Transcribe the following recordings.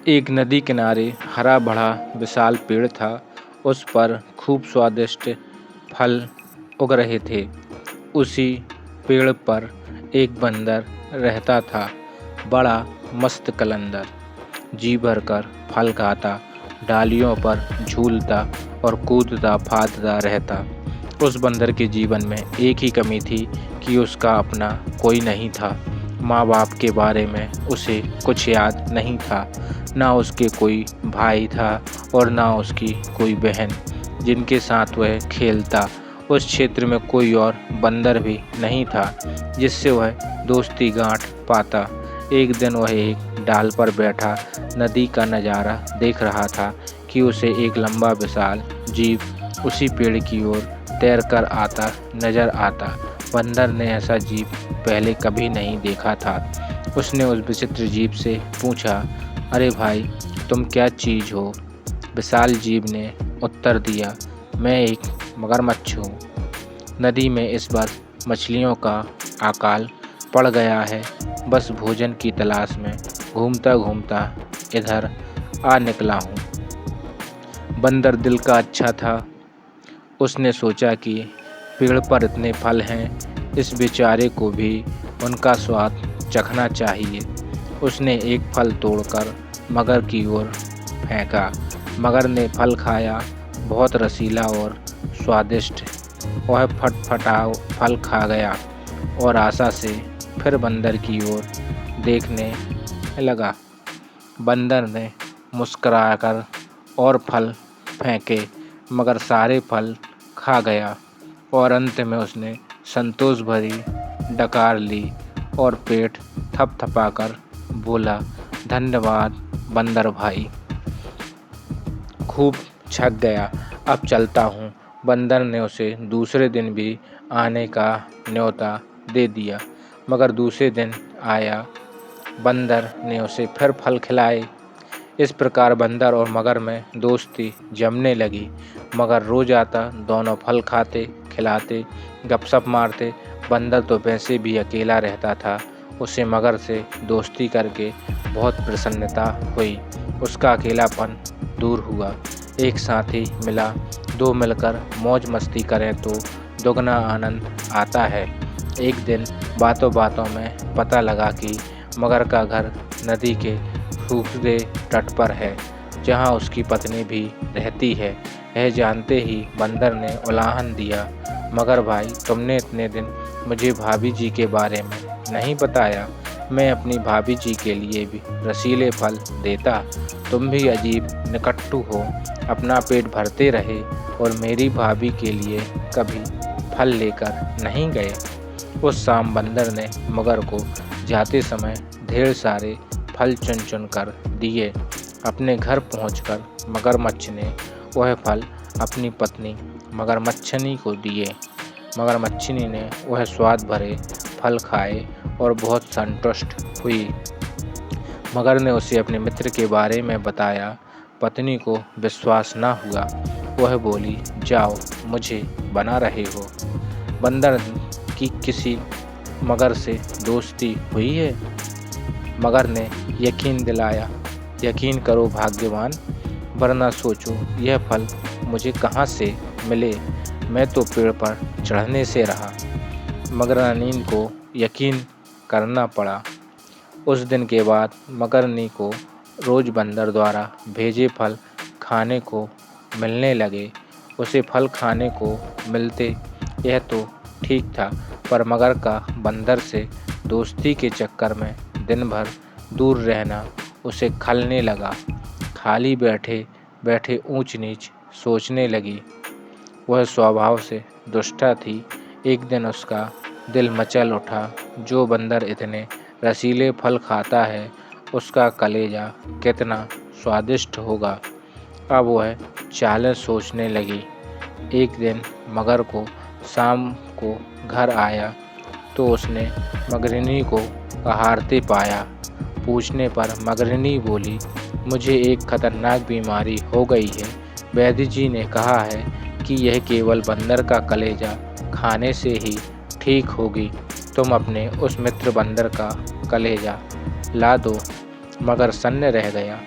एक नदी किनारे हरा भरा विशाल पेड़ था। उस पर खूब स्वादिष्ट फल उग रहे थे। उसी पेड़ पर एक बंदर रहता था, बड़ा मस्त कलंदर। जी भरकर फल खाता, डालियों पर झूलता और कूदता फांदता रहता। उस बंदर के जीवन में एक ही कमी थी कि उसका अपना कोई नहीं था। माँ बाप के बारे में उसे कुछ याद नहीं था। ना उसके कोई भाई था और ना उसकी कोई बहन जिनके साथ वह खेलता। उस क्षेत्र में कोई और बंदर भी नहीं था जिससे वह दोस्ती गांठ पाता। एक दिन वह एक डाल पर बैठा नदी का नज़ारा देख रहा था कि उसे एक लंबा विशाल जीव उसी पेड़ की ओर तैरकर आता नजर आता। बंदर ने ऐसा जीव पहले कभी नहीं देखा था। उसने उस विचित्र जीव से पूछा, अरे भाई, तुम क्या चीज़ हो? विशाल जीव ने उत्तर दिया, मैं एक मगरमच्छ हूँ। नदी में इस बार मछलियों का अकाल पड़ गया है। बस भोजन की तलाश में घूमता घूमता इधर आ निकला हूँ। बंदर दिल का अच्छा था। उसने सोचा कि पेड़ पर इतने फल हैं, इस बेचारे को भी उनका स्वाद चखना चाहिए। उसने एक फल तोड़कर मगर की ओर फेंका। मगर ने फल खाया, बहुत रसीला और स्वादिष्ट। वह फटफटाओ फल खा गया और आशा से फिर बंदर की ओर देखने लगा। बंदर ने मुस्कुराकर और फल फेंके, मगर सारे फल खा गया और अंत में उसने संतोष भरी डकार ली और पेट थपथपाकर बोला, धन्यवाद बंदर भाई, खूब छक गया, अब चलता हूँ। बंदर ने उसे दूसरे दिन भी आने का न्योता दे दिया, मगर दूसरे दिन आया। बंदर ने उसे फिर फल खिलाए। इस प्रकार बंदर और मगर में दोस्ती जमने लगी। मगर रोज आता, दोनों फल खाते, खिलाते, गपशप मारते। बंदर तो वैसे भी अकेला रहता था। उसे मगर से दोस्ती करके बहुत प्रसन्नता हुई। उसका अकेलापन दूर हुआ। एक साथी मिला, दो मिलकर मौज मस्ती करें तो दुगना आनंद आता है। एक दिन बातों बातों में पता लगा कि मगर का घर नदी के सूखे तट पर है, जहाँ उसकी पत्नी भी रहती है। यह जानते ही बंदर ने उलाहन दिया, मगर भाई, तुमने इतने दिन मुझे भाभी जी के बारे में नहीं बताया। मैं अपनी भाभी जी के लिए भी रसीले फल देता। तुम भी अजीब निकट्टू हो, अपना पेट भरते रहे और मेरी भाभी के लिए कभी फल लेकर नहीं गए। उस शाम बंदर ने मगर को जाते समय ढेर सारे फल चुन चुन कर दिए। अपने घर पहुंचकर मगरमच्छ ने वह फल अपनी पत्नी मगरमच्छनी को दिए। मगरमच्छनी ने वह स्वाद भरे फल खाए और बहुत संतुष्ट हुई। मगर ने उसे अपने मित्र के बारे में बताया। पत्नी को विश्वास न हुआ। वह बोली, जाओ, मुझे बना रहे हो। बंदर की किसी मगर से दोस्ती हुई है? मगर ने यकीन दिलाया, यकीन करो भाग्यवान, वरना सोचो यह फल मुझे कहाँ से मिले। मैं तो पेड़ पर चढ़ने से रहा। मगरनी को यकीन करना पड़ा। उस दिन के बाद मगरनी को रोज बंदर द्वारा भेजे फल खाने को मिलने लगे। उसे फल खाने को मिलते, यह तो ठीक था, पर मगर का बंदर से दोस्ती के चक्कर में दिन भर दूर रहना उसे खलने लगा। खाली बैठे बैठे ऊंच नीच सोचने लगी। वह स्वभाव से दुष्टा थी। एक दिन उसका दिल मचल उठा, जो बंदर इतने रसीले फल खाता है, उसका कलेजा कितना स्वादिष्ट होगा। अब वह चालें सोचने लगी। एक दिन मगर को शाम को घर आया तो उसने मगरनी को कहारते पाया। पूछने पर मगरनी बोली, मुझे एक खतरनाक बीमारी हो गई है। वैद्य जी ने कहा है कि यह केवल बंदर का कलेजा खाने से ही ठीक होगी। तुम अपने उस मित्र बंदर का कलेजा ला दो। मगर सन्न रह गया।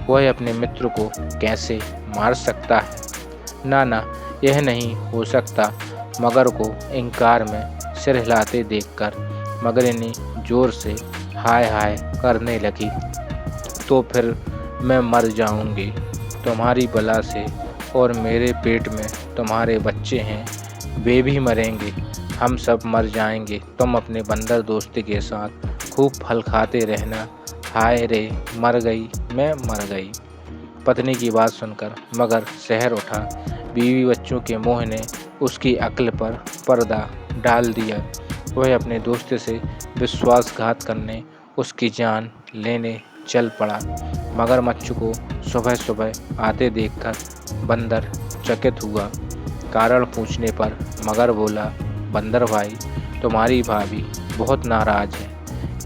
वह अपने मित्र को कैसे मार सकता है। ना ना, यह नहीं हो सकता। मगर को इनकार में सिर हिलाते देखकर मगरनी जोर से हाय हाय करने लगी। तो फिर मैं मर जाऊंगी तुम्हारी बला से, और मेरे पेट में तुम्हारे बच्चे हैं, वे भी मरेंगे, हम सब मर जाएंगे। तुम अपने बंदर दोस्त के साथ खूब फल खाते रहना। हाय रे, मर गई, मैं मर गई। पत्नी की बात सुनकर मगर सहर उठा। बीवी बच्चों के मोह ने उसकी अक्ल पर पर्दा डाल दिया। वह अपने दोस्त से विश्वासघात करने उसकी जान लेने चल पड़ा। मगरमच्छ को सुबह सुबह आते देखकर बंदर चकित हुआ। कारण पूछने पर मगर बोला, बंदर भाई, तुम्हारी भाभी बहुत नाराज है।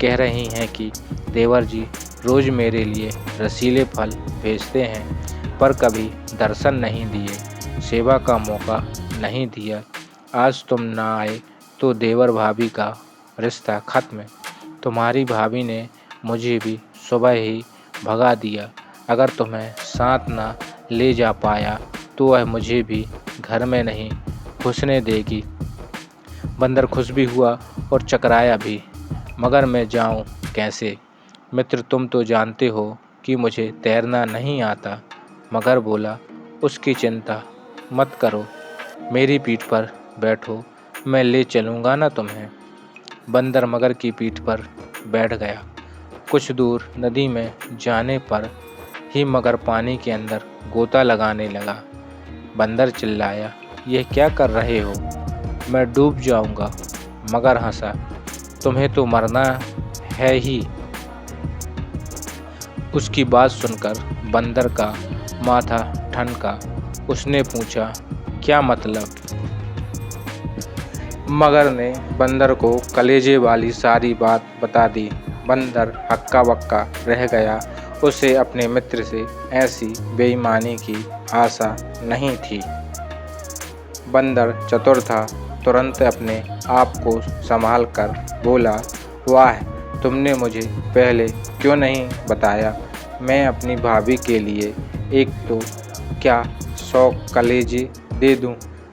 कह रही हैं कि देवर जी रोज़ मेरे लिए रसीले फल भेजते हैं, पर कभी दर्शन नहीं दिए, सेवा का मौका नहीं दिया। आज तुम ना आए तो देवर भाभी का रिश्ता खत्म। तुम्हारी भाभी ने मुझे भी सुबह ही भगा दिया। अगर तुम्हें साथ ना ले जा पाया तो वह मुझे भी घर में नहीं घुसने देगी। बंदर खुश भी हुआ और चकराया भी, मगर मैं जाऊं कैसे? मित्र, तुम तो जानते हो कि मुझे तैरना नहीं आता। मगर बोला, उसकी चिंता मत करो, मेरी पीठ पर बैठो, मैं ले चलूँगा ना तुम्हें। बंदर मगर की पीठ पर बैठ गया। कुछ दूर नदी में जाने पर ही मगर पानी के अंदर गोता लगाने लगा। बंदर चिल्लाया, यह क्या कर रहे हो? मैं डूब जाऊंगा। मगर हंसा, तुम्हें तो मरना है ही। उसकी बात सुनकर बंदर का माथा ठनका। उसने पूछा, क्या मतलब? मगर ने बंदर को कलेजे वाली सारी बात बता दी। बंदर हक्का बक्का रह गया। उसे अपने मित्र से ऐसी बेईमानी की आशा नहीं थी। बंदर चतुर था। तुरंत अपने आप को संभाल कर बोला, वाह, तुमने मुझे पहले क्यों नहीं बताया? मैं अपनी भाभी के लिए एक तो क्या 100 कलेजे दे दूं,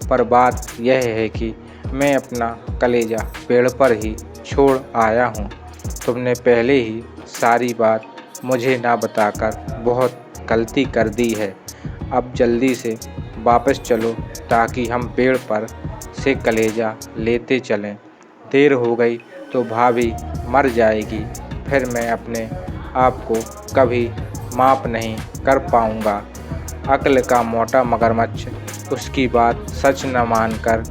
पर बात यह है कि मैं अपना कलेजा पेड़ पर ही छोड़ आया हूँ। तुमने पहले ही सारी बात मुझे ना बताकर बहुत गलती कर दी है। अब जल्दी से वापस चलो ताकि हम पेड़ पर से कलेजा लेते चलें। देर हो गई तो भाभी मर जाएगी, फिर मैं अपने आप को कभी माफ़ नहीं कर पाऊँगा। अक्ल का मोटा मगरमच्छ उसकी बात सच न मानकर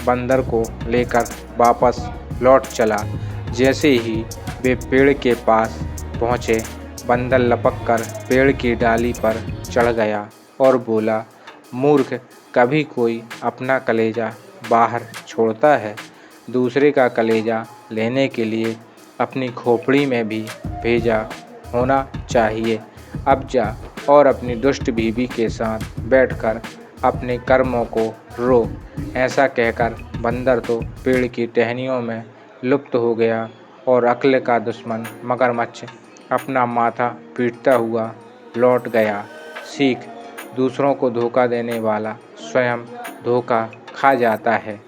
बंदर को लेकर वापस लौट चला। जैसे ही वे पेड़ के पास पहुँचे, बंदर लपक कर पेड़ की डाली पर चढ़ गया और बोला, मूर्ख, कभी कोई अपना कलेजा बाहर छोड़ता है? दूसरे का कलेजा लेने के लिए अपनी खोपड़ी में भी भेजा होना चाहिए। अब जा और अपनी दुष्ट बीवी के साथ बैठकर अपने कर्मों को रो। ऐसा कहकर बंदर तो पेड़ की टहनियों में लुप्त हो गया और अक्ल का दुश्मन मगरमच्छ अपना माथा पीटता हुआ लौट गया। सीख, दूसरों को धोखा देने वाला स्वयं धोखा खा जाता है।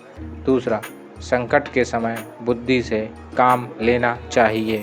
दूसरा, संकट के समय बुद्धि से काम लेना चाहिए।